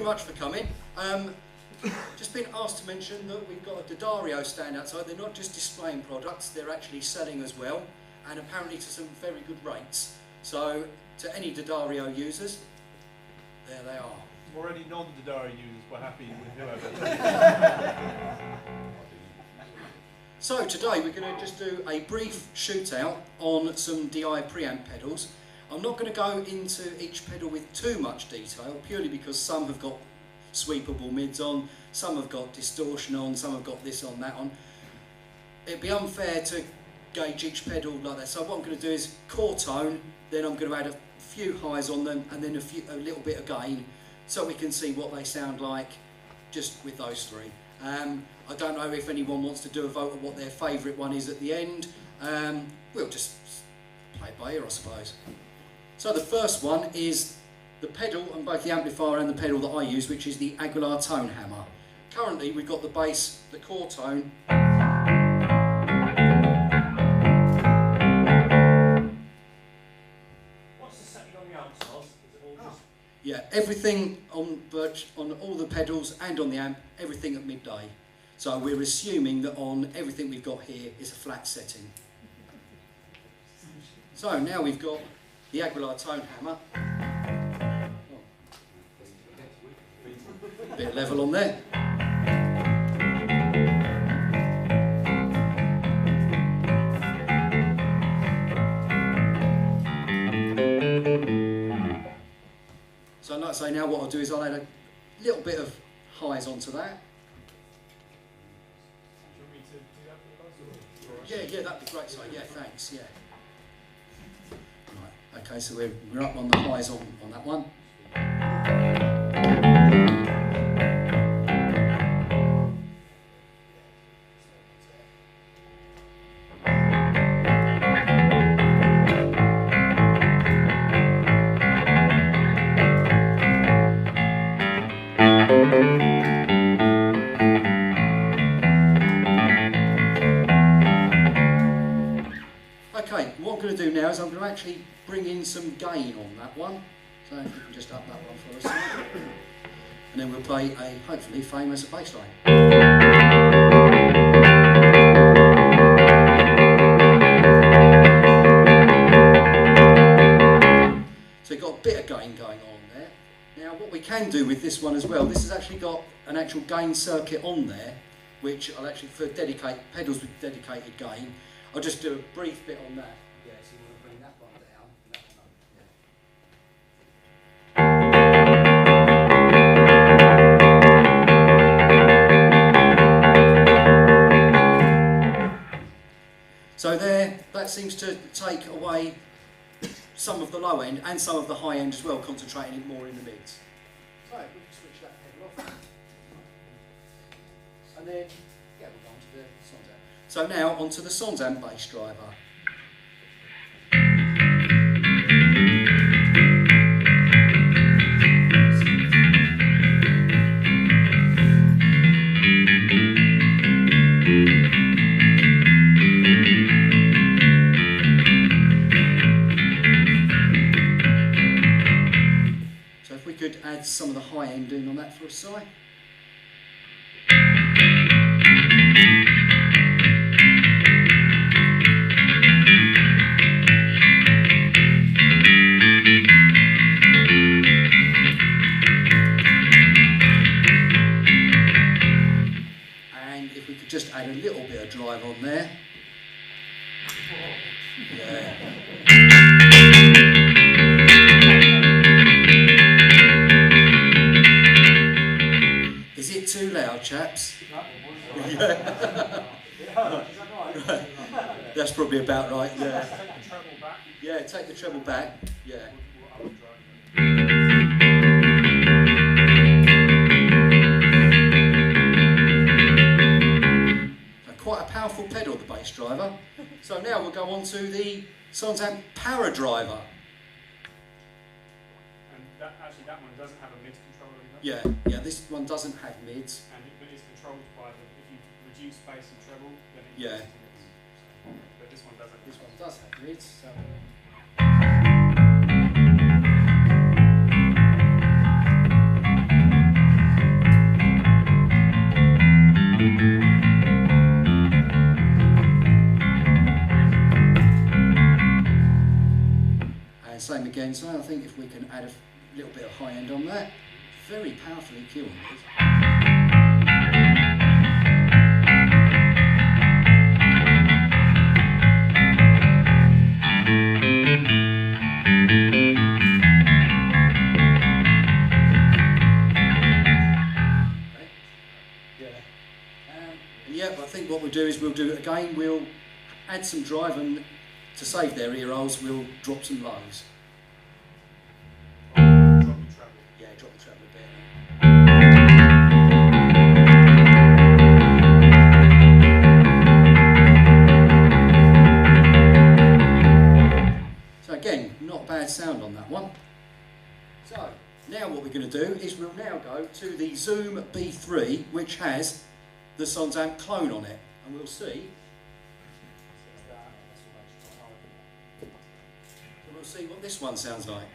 very much for coming. Just been asked to mention that we've got a D'Addario stand outside. They're not just displaying products, they're actually selling as well, and apparently to some very good rates. So to any D'Addario users, there they are. Or any non-D'Addario users, we're happy with whoever. So today we're going to just do a brief shootout on some DI preamp pedals. I'm not going to go into each pedal with too much detail, purely because some have got sweepable mids on, some have got distortion on, some have got this on, that on. It'd be unfair to gauge each pedal like that. So what I'm going to do is core tone, then I'm going to add a few highs on them, and then a little bit of gain, so we can see what they sound like just with those three. I don't know if anyone wants to do a vote of what their favourite one is at the end. We'll just play it by ear, I suppose. So the first one is the pedal, and both the amplifier and the pedal that I use, which is the Aguilar tone hammer. Currently we've got the bass, the core tone. What's the setting on the amps, Lozz? Is it all just... Yeah, everything on all the pedals and on the amp, everything at midday. So we're assuming that on everything we've got here is a flat setting. So now we've got the Aguilar tone hammer. Oh. Bit level on there. So like I say, now what I'll do is I'll add a little bit of highs onto that. Yeah, that'd be great. So yeah, thanks. Yeah. Right. Okay, so we're up on the highs on that one. Okay, what I'm going to do now is I'm going to actually bring in some gain on that one. So if you can just up that one for us. And then we'll play a hopefully famous bass line. So you've got a bit of gain going on there. Now what we can do with this one as well, this has actually got an actual gain circuit on there, which I'll actually, for pedals with dedicated gain, I'll just do a brief bit on that. Yeah, so you want to bring that one down. Yeah. So there, that seems to take away some of the low end and some of the high end as well, concentrating it more in the mids. So we can switch that pedal off. And then, yeah, we'll go on to the Son's amp. So now onto the Son's amp bass driver. So if we could add some of the high end in on that for a sigh. Just add a little bit of drive on there. Yeah. Is it too loud, chaps? Yeah. Right. That's probably about right, yeah. Take the treble back. Yeah, take the treble back. Yeah. Quite a powerful pedal, the bass driver. So now we'll go on to the Son's amp power driver. And that one doesn't have a mid controller either? Yeah, this one doesn't have mids. But it's controlled by if you reduce bass and treble, then it yeah. goes to mids. But this one doesn't. This one does have mids. So. again. So I think if we can add a little bit of high end on that, very powerful EQ on this. Yep, I think what we'll do is we'll do it again. We'll add some drive, and to save their ear holes, we'll drop some lows. Drop the treble. Yeah, drop the treble a bit. So again, not bad sound on that one. So now what we're going to do is we'll now go to the Zoom B3, which has the Lozz amp clone on it, and we'll see. So we'll see what this one sounds like.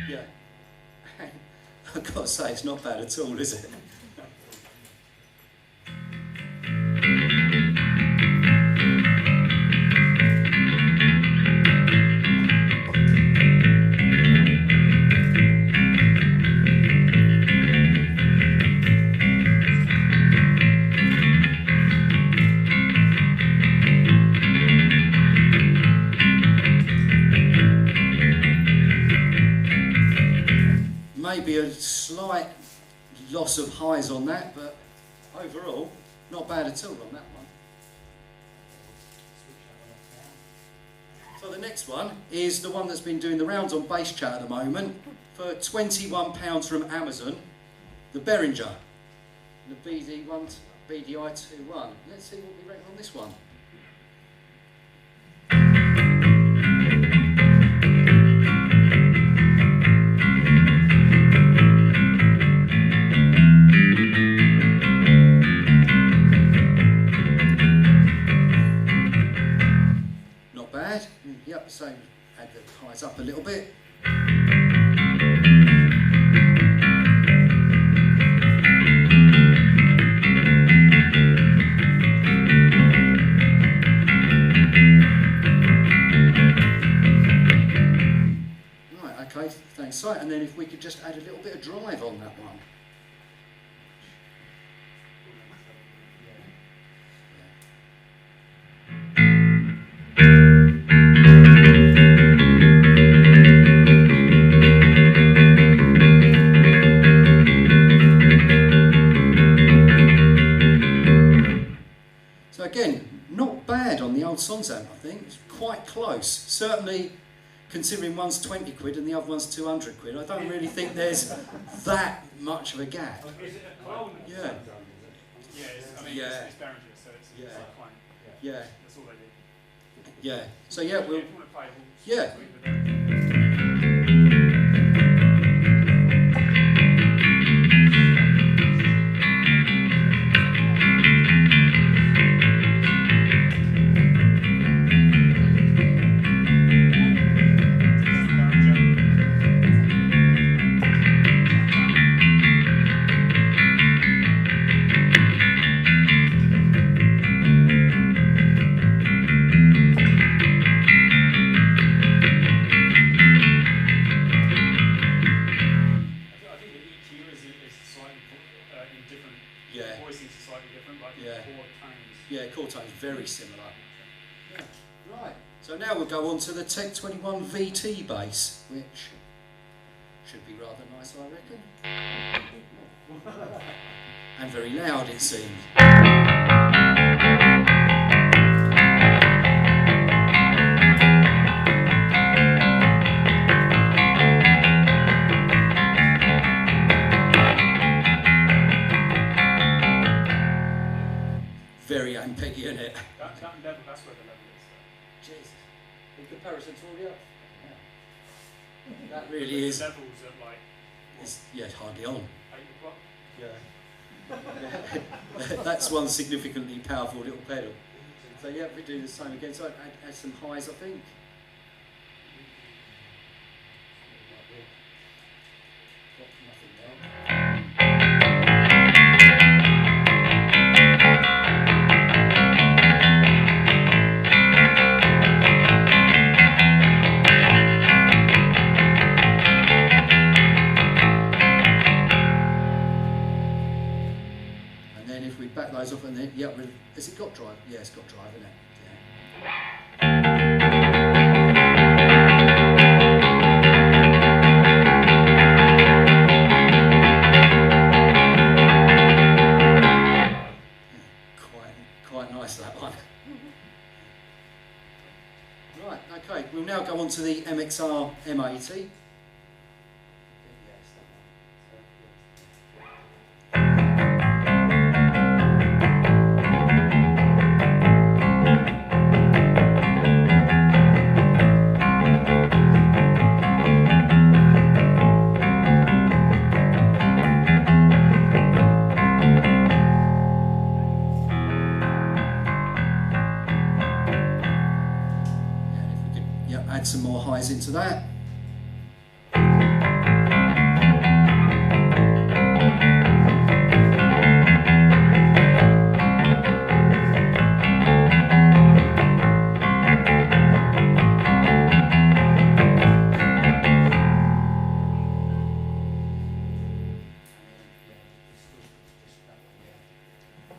Yeah, I've got to say it's not bad at all, is it? Maybe a slight loss of highs on that, but overall, not bad at all on that one. So the next one is the one that's been doing the rounds on Basschat at the moment for £21 from Amazon, the Behringer, the BDI21. Let's see what we reckon on this one. Yep, so add the highs up a little bit. Right, okay, thanks. So, and then if we could just add a little bit of drive on that one. Again, not bad on the old Lozz amp, I think. It's quite close. Certainly, considering one's 20 quid and the other one's 200 quid, I don't really think there's that much of a gap. Is it a clone? Yeah. Yeah, it's Behringer, so it's Yeah. like a clone. Yeah. That's all they do. Yeah. So yeah, we'll. If you want to play, Yeah. Yeah, chord tones very similar. Yeah. Right, so now we'll go on to the Tech 21 VT bass, which should be rather nice, I reckon. And very loud, it seems. Very ampeggy, isn't it? That level, that's where the level is. Jesus. In comparison to all the others. Yeah. That really is. The levels at like, It's, yeah, hardly on. 8 o'clock? Yeah. That's one significantly powerful little pedal. So yeah, we do the same again. So add some highs, I think. we back those off and then, yeah, has it got drive? Yeah, it's got drive, isn't it? Quite nice, that one. Right, okay, we'll now go on to the MXR M80. Add some more highs into that.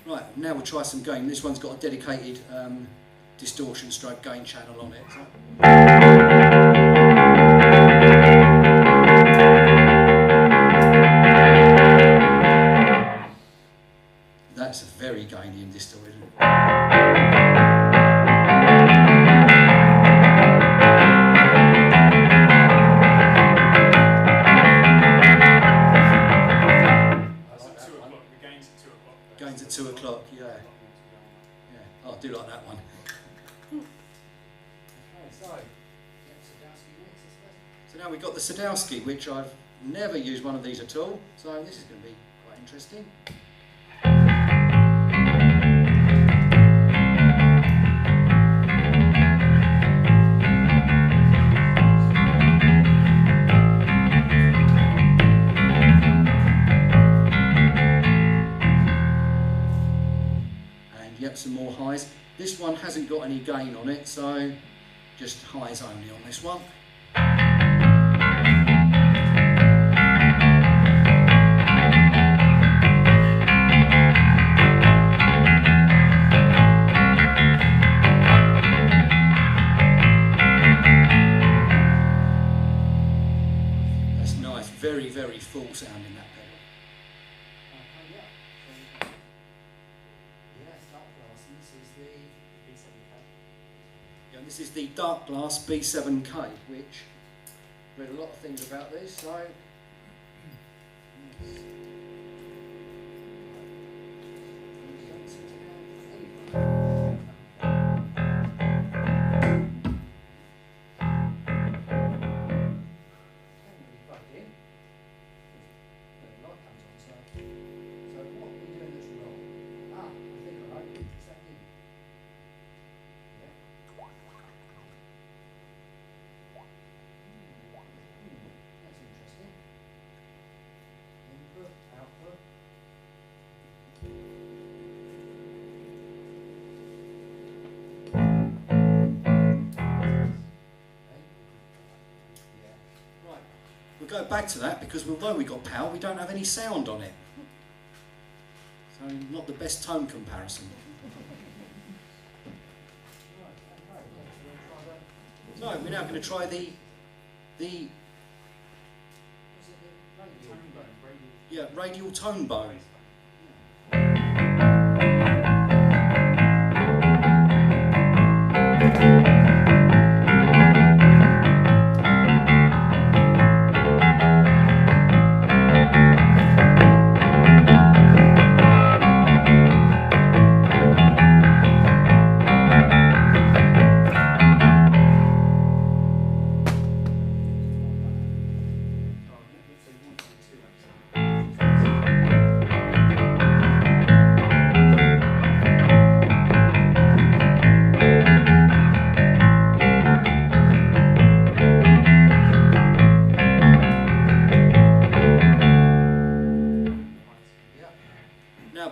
Right, now we'll try some gain. This one's got a dedicated distortion stroke gain channel on it. So. That's very gainy and distorted. Gains at 2 o'clock, yeah. Oh, I do like that one. So now we've got the Sadowski, which I've never used one of these at all, so this is going to be quite interesting. And yep, some more highs. This one hasn't got any gain on it, so just highs only on this one. That's nice, very, very full sound in that pedal. This is the Dark Glass B7K, which read a lot of things about this, so go back to that because although we got power, we don't have any sound on it. So not the best tone comparison. So we're now going to try the radial tone bone.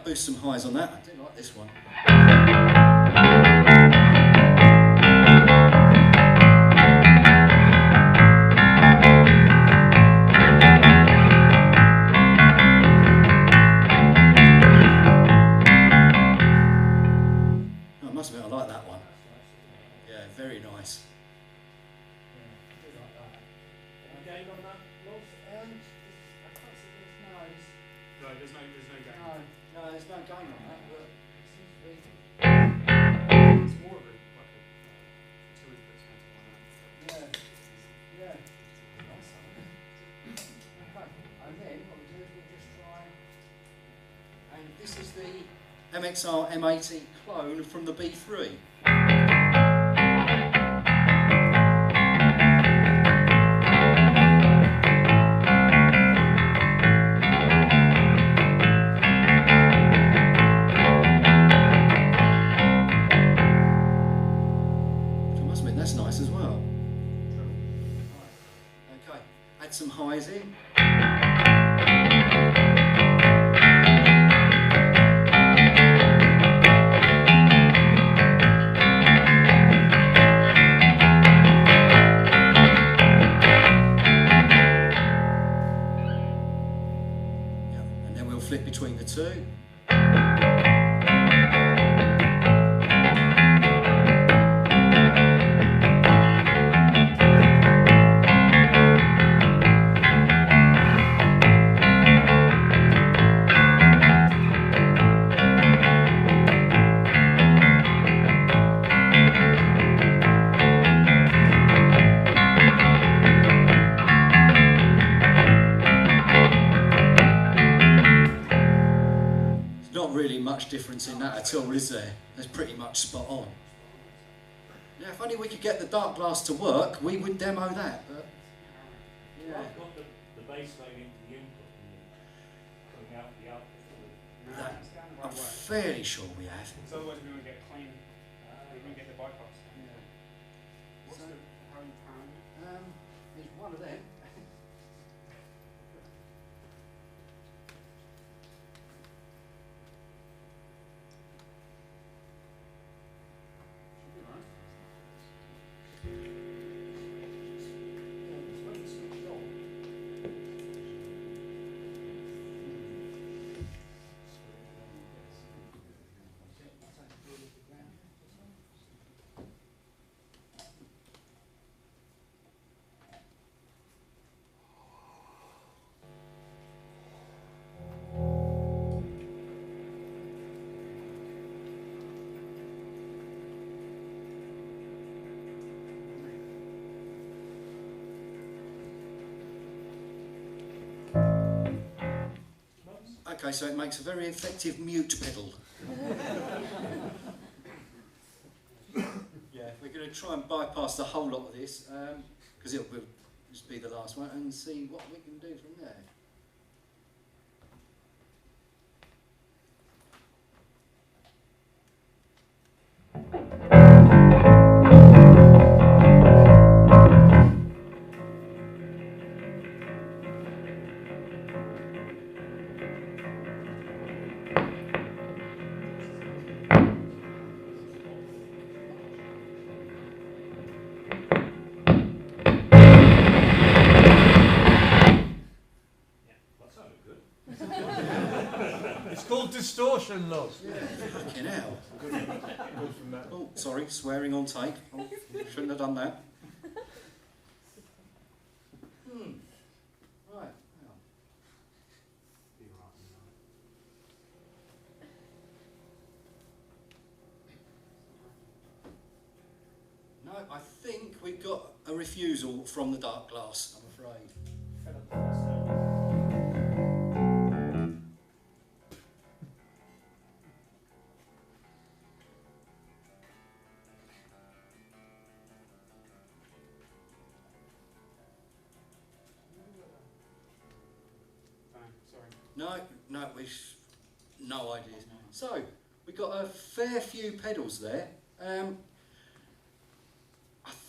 Boost some highs on that. I do like this one. there's no gain. No, there's no gain on that, but it seems to be. It's more of a like a two inputs into one amp. Yeah. Nice. Okay, and then what we do is we'll just try. And this is the MXR M80 clone from the B3. That's nice as well. Right. Okay, add some highs in. Yeah, and then we'll flip between the two. Not really much difference in that at all, is there? That's pretty much spot on. Now, if only we could get the dark glass to work, we would demo that. But yeah. I've got the bass line into the input and coming out the output. That, I'm fairly sure we have. So otherwise we won't get clean. We won't get the bypass. Yeah. What's the how you pound? It's one of them. Okay, so it makes a very effective mute pedal. Yeah, we're going to try and bypass the whole lot of this, because it will just be the last one, and see what we can do from there. Distortion loss. Yeah, fucking hell. Good from that. Oh, sorry, swearing on tape. Oh, shouldn't have done that. Right. No, I think we've got a refusal from the dark glass, I'm afraid. No, we've no ideas. So, we've got a fair few pedals there. I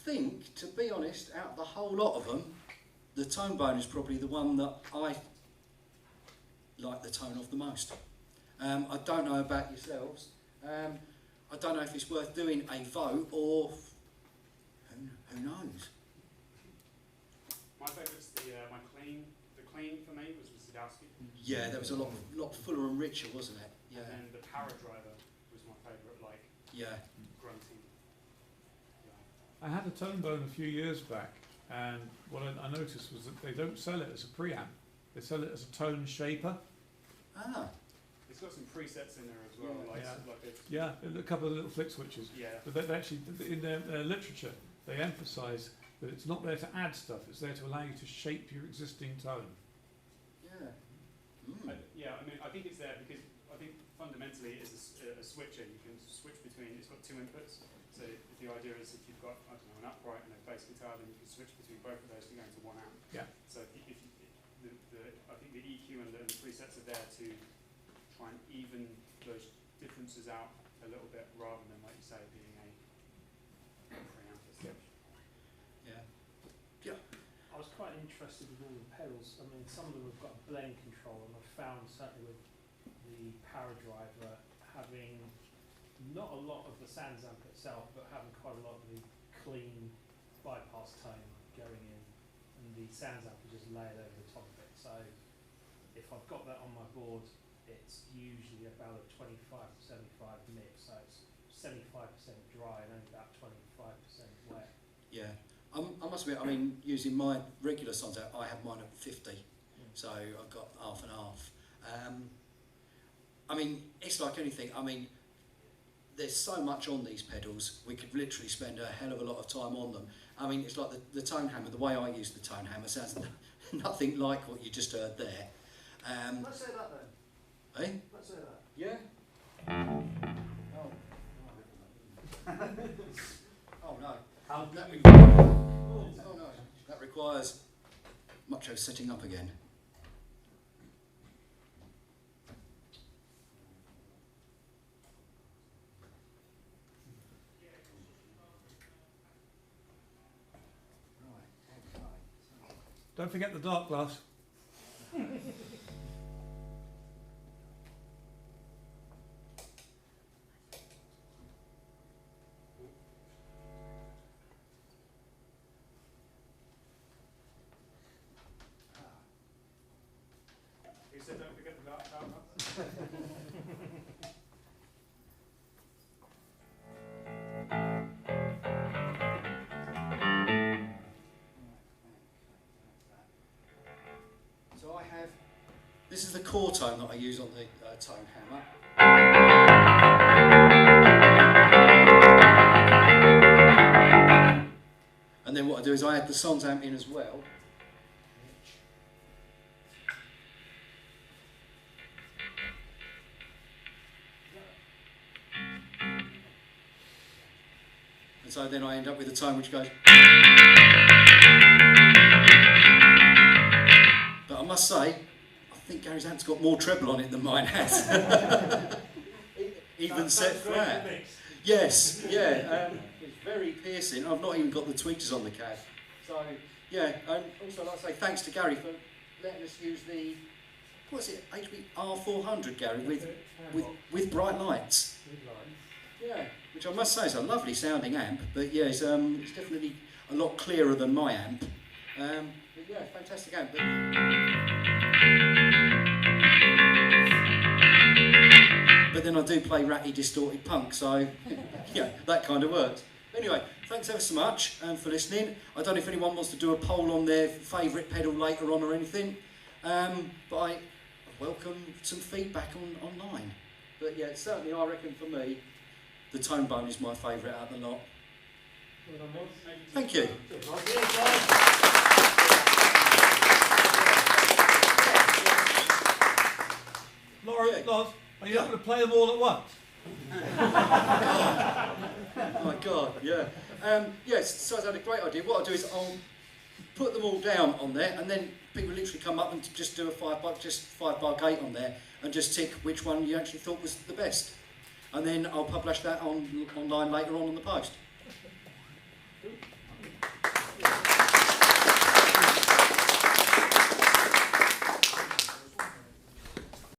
think, to be honest, out of the whole lot of them, the tone bone is probably the one that I like the tone of the most. I don't know about yourselves. I don't know if it's worth doing a vote or who knows. My favourite's the clean for me was the Sadowski. Yeah, that was a lot fuller and richer, wasn't it? Yeah. And then the Power Driver was my favourite, like grunty. Yeah. I had a tone bone a few years back, and what I noticed was that they don't sell it as a preamp. They sell it as a tone shaper. Ah. It's got some presets in there as well, like, Yeah. sort of like a, Yeah, a couple of little flick switches. yeah. But they actually, in their literature, they emphasise that it's not there to add stuff, it's there to allow you to shape your existing tone. Yeah. Yeah, I mean, I think it's there because I think fundamentally it's a switcher. You can switch between, it's got two inputs. So the idea is if you've got, I don't know, an upright and a bass guitar, then you can switch between both of those to go into one amp. Yeah. So if you, I think the EQ and the presets are there to try and even those differences out a little bit rather than, like you say, being a preamp as such. Yeah. I was quite interested in all the pedals. I mean, some of them have got a blend control, and I've found certainly with the power driver having not a lot of the Sans amp itself, but having quite a lot of the clean bypass tone going in, and the Sans amp is just layered over the top of it. So if I've got that on my board, it's usually about a 25 to 75 mix. So it's 75% dry and only about 25% wet. Yeah. I must admit, I mean, using my regular Sans amp, I have mine at 50, so I've got half and half. I mean, it's like anything. I mean, there's so much on these pedals, we could literally spend a hell of a lot of time on them. I mean, it's like the tone hammer, the way I use the tone hammer sounds nothing like what you just heard there. Let's say that then. Eh? Let's say that. Yeah? Oh no. How That do oh no. That requires much of setting up again. Don't forget the dark glass. Who said don't forget the dark power? So I have, this is the core tone that I use on the tone hammer. And then what I do is I add the Sans amp in as well. And so then I end up with a tone which goes. But I must say, I think Gary's amp's got more treble on it than mine has. Even set flat. Yes, yeah. It's very piercing. I've not even got the tweeters on the cab. So, yeah, and also I'd like to say thanks to Gary for letting us use the, what's it, HP R400, Gary, with bright lights. Yeah, which I must say is a lovely sounding amp, but yeah, it's definitely a lot clearer than my amp. But yeah, fantastic amp. But then I do play ratty, distorted punk, so yeah, that kind of works. Anyway, thanks ever so much for listening. I don't know if anyone wants to do a poll on their favourite pedal later on or anything, but I welcome some feedback online. But yeah, certainly I reckon for me, the Tone Bone is my favourite out of the lot. Thank you. Laura, Yeah. Lozz, are you not going to play them all at once? Oh my God, yeah. Yes, so I had a great idea. What I'll do is I'll put them all down on there, and then people literally come up and just do a 5-bar gate on there, and just tick which one you actually thought was the best. And then I'll publish that online later on the post.